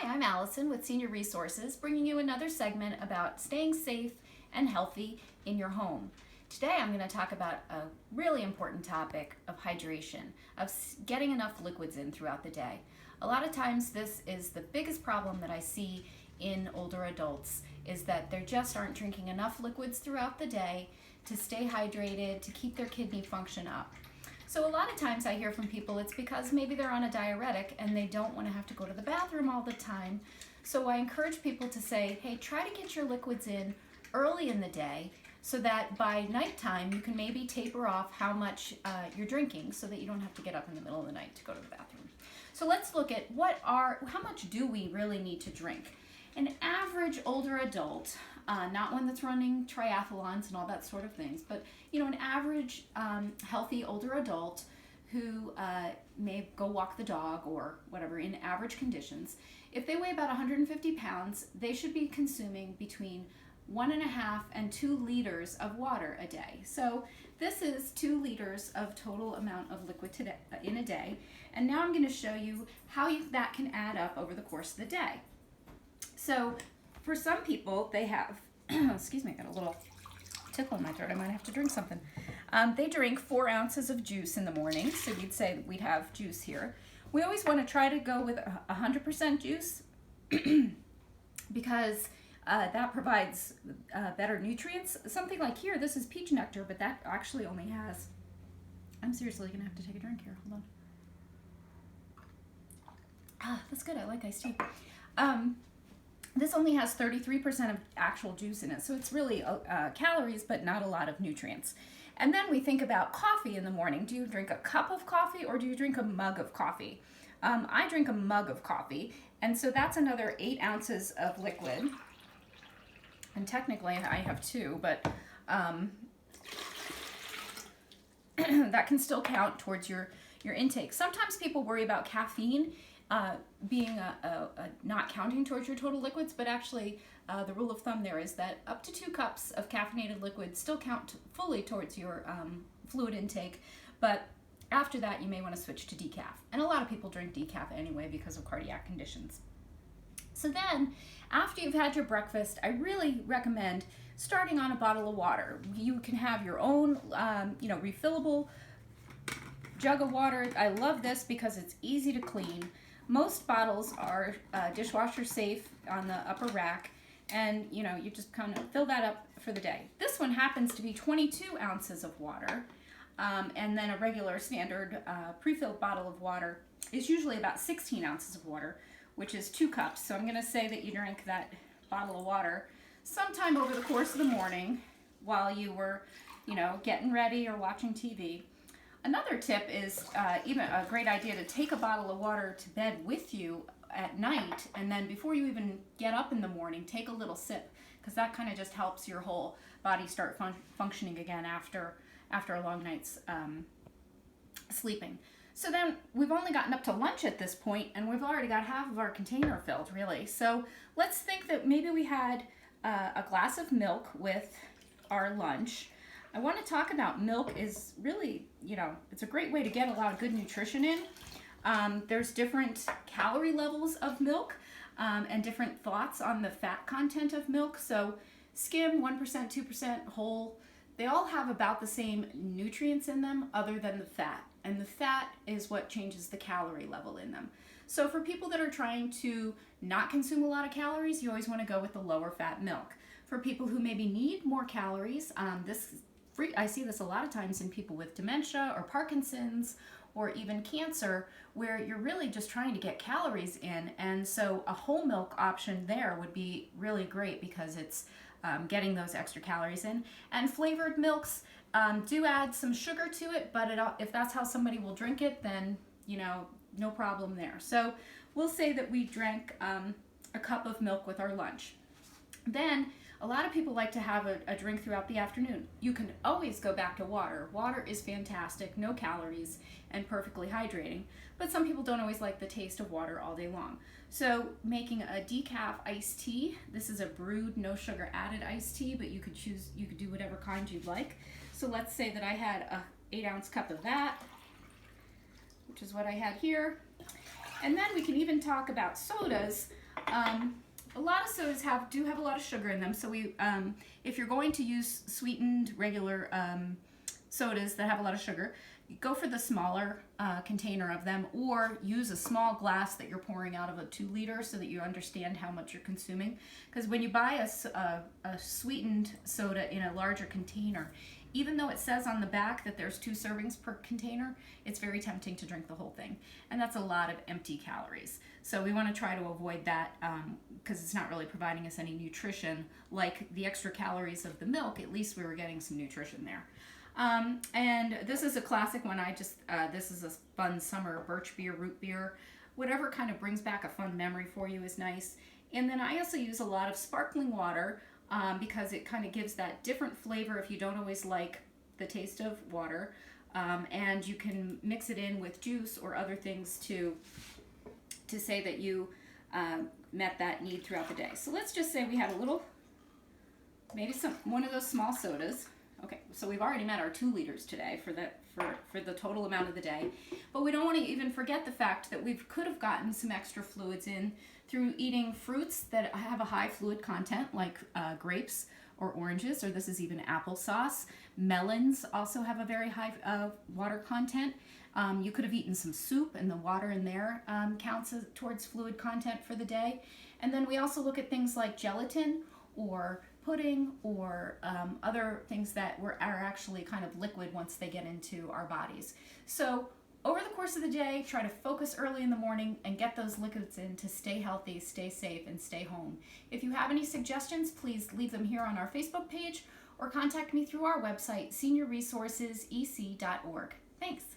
Hi, I'm Allison with Senior Resources, bringing you another segment about staying safe and healthy in your home. Today I'm going to talk about a really important topic of hydration, of getting enough liquids in throughout the day. A lot of times this is the biggest problem that I see in older adults, is that they just aren't drinking enough liquids throughout the day to stay hydrated, to keep their kidney function up. So a lot of times I hear from people it's because maybe they're on a diuretic and they don't want to have to go to the bathroom all the time. So I encourage people to say, hey, try to get your liquids in early in the day so that by nighttime you can maybe taper off how much you're drinking so that you don't have to get up in the middle of the night to go to the bathroom. So let's look at how much do we really need to drink? An average older adult, not one that's running triathlons and all that sort of things, but an average healthy older adult who may go walk the dog or whatever in average conditions, if they weigh about 150 pounds, they should be consuming between 1.5 and 2 liters of water a day. So this is 2 liters of total amount of liquid in a day. And now I'm going to show you how that can add up over the course of the day. So for some people, they have, excuse me, I got a little tickle in my throat. I might have to drink something. They drink 4 ounces of juice in the morning. So we'd say we'd have juice here. We always want to try to go with 100% juice because that provides better nutrients. Something like here, this is peach nectar, but that actually only has, I'm seriously going to have to take a drink here. Hold on. That's good. I like iced tea. This only has 33% of actual juice in it, so it's really calories, but not a lot of nutrients. And then we think about coffee in the morning. Do you drink a cup of coffee or do you drink a mug of coffee? I drink a mug of coffee, and so that's another 8 ounces of liquid. And technically I have 2, but that can still count towards your intake. Sometimes people worry about caffeine being not counting towards your total liquids, but actually the rule of thumb there is that up to 2 cups of caffeinated liquid still count fully towards your fluid intake, but after that you may want to switch to decaf. And a lot of people drink decaf anyway because of cardiac conditions. So then, after you've had your breakfast, I really recommend starting on a bottle of water. You can have your own, refillable jug of water. I love this because it's easy to clean. Most bottles are dishwasher safe on the upper rack, and you just kind of fill that up for the day. This one happens to be 22 ounces of water, and then a regular standard pre-filled bottle of water is usually about 16 ounces of water, which is 2 cups. So I'm going to say that you drink that bottle of water sometime over the course of the morning while you were, getting ready or watching TV. Another tip is even a great idea to take a bottle of water to bed with you at night, and then before you even get up in the morning, take a little sip, because that kind of just helps your whole body start functioning again after a long night's sleeping. So then we've only gotten up to lunch at this point, and we've already got half of our container filled, really. So let's think that maybe we had a glass of milk with our lunch. I want to talk about milk is really, it's a great way to get a lot of good nutrition in. There's different calorie levels of milk and different thoughts on the fat content of milk. So skim, 1%, 2%, whole, they all have about the same nutrients in them other than the fat. And the fat is what changes the calorie level in them. So for people that are trying to not consume a lot of calories, you always want to go with the lower fat milk. For people who maybe need more calories, I see this a lot of times in people with dementia or Parkinson's or even cancer, where you're really just trying to get calories in. And so a whole milk option there would be really great because it's getting those extra calories in. And flavored milks do add some sugar to it, but if that's how somebody will drink it, then, no problem there. So we'll say that we drank a cup of milk with our lunch. Then a lot of people like to have a drink throughout the afternoon. You can always go back to water. Water is fantastic, no calories, and perfectly hydrating. But some people don't always like the taste of water all day long. So making a decaf iced tea. This is a brewed, no sugar added iced tea, but you could do whatever kind you'd like. So let's say that I had a 8-ounce cup of that, which is what I had here. And then we can even talk about sodas. A lot of sodas do have a lot of sugar in them, so if you're going to use sweetened regular sodas that have a lot of sugar, go for the smaller container of them, or use a small glass that you're pouring out of a 2 liter so that you understand how much you're consuming. Because when you buy a sweetened soda in a larger container, even though it says on the back that there's 2 servings per container, it's very tempting to drink the whole thing. And that's a lot of empty calories. So we want to try to avoid that because it's not really providing us any nutrition. Like the extra calories of the milk, at least we were getting some nutrition there. And this is a classic one. This is a fun summer birch beer, root beer. Whatever kind of brings back a fun memory for you is nice. And then I also use a lot of sparkling water because it kind of gives that different flavor if you don't always like the taste of water. And you can mix it in with juice or other things to say that you met that need throughout the day. So let's just say we had a little, maybe one of those small sodas. Okay, so we've already met our 2 liters today for the total amount of the day. But we don't want to even forget the fact that we could have gotten some extra fluids in through eating fruits that have a high fluid content, like grapes or oranges, or this is even applesauce. Melons also have a very high water content. You could have eaten some soup, and the water in there counts towards fluid content for the day. And then we also look at things like gelatin or pudding or other things that are actually kind of liquid once they get into our bodies. So over the course of the day, try to focus early in the morning and get those liquids in to stay healthy, stay safe, and stay home. If you have any suggestions, please leave them here on our Facebook page or contact me through our website, seniorresourcesec.org. Thanks.